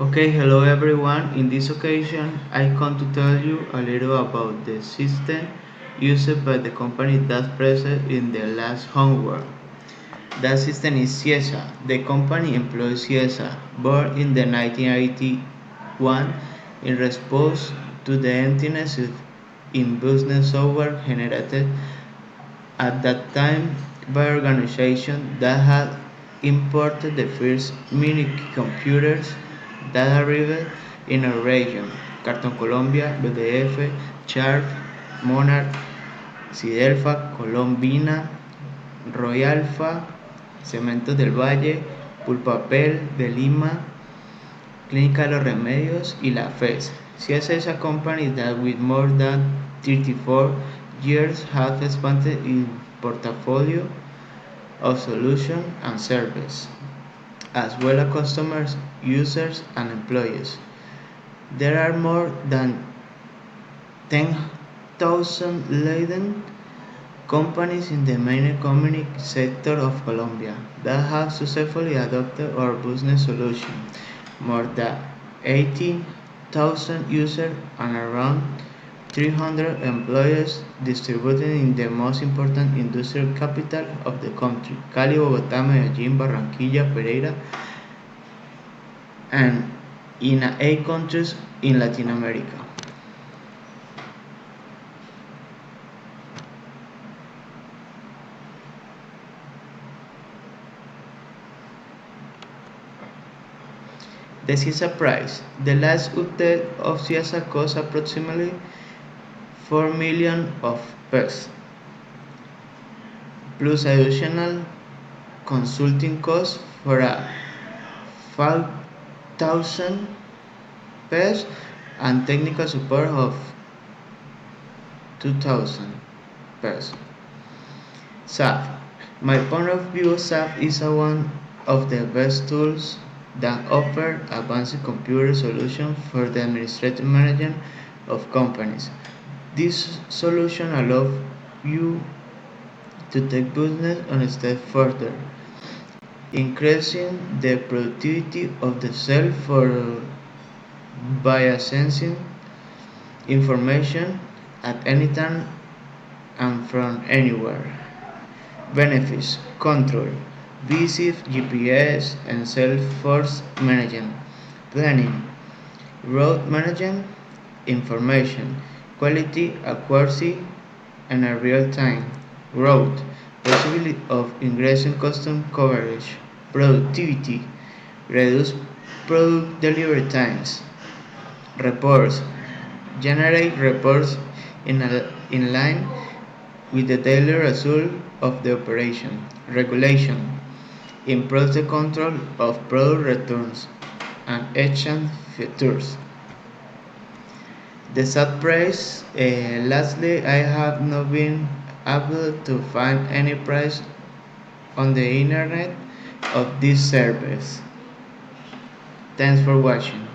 Okay, hello everyone. In this occasion, I come to tell you a little about the system used by the company that present in the last homework. That system is CIESA. The company employs CIESA, born in the 1981 in response to the emptiness in business software generated at that time by organizations that had imported the first mini computers that arrived in our region: Carton Colombia, BDF, Sharp, Monarch, Sidelfa, Colombina, Royalfa, Cementos del Valle, Pulpapel de Lima, Clínica Los Remedios y La FES. CS is a company that with more than 34 years have expanded its portfolio of solutions and services, as well as customers, users, and employees. There are more than 10,000 leading companies in the main economic sector of Colombia that have successfully adopted our business solution. More than 18,000 users and around 300 employees distributed in the most important industrial capital of the country: Cali, Bogotá, Medellín, Barranquilla, Pereira, and in 8 countries in Latin America. The CISA price. The last update of CISA cost approximately 4 million of pesos, plus additional consulting costs for a 5,000 pesos and technical support of 2,000 pesos. SAP. My point of view, SAP is one of the best tools that offer advanced computer solutions for the administrative management of companies. This solution allows you to take business a step further, increasing the productivity of the cell by accessing information at any time and from anywhere. Benefits: control, visit, GPS, and Salesforce management, planning, road management, information, quality, accuracy, and a real-time, growth, possibility of increasing custom coverage, productivity, reduce product delivery times, reports, generate reports in line with the daily result of the operation, regulation, improves the control of product returns and exchange features. The sad price. Lastly, I have not been able to find any price on the internet of this service. Thanks for watching.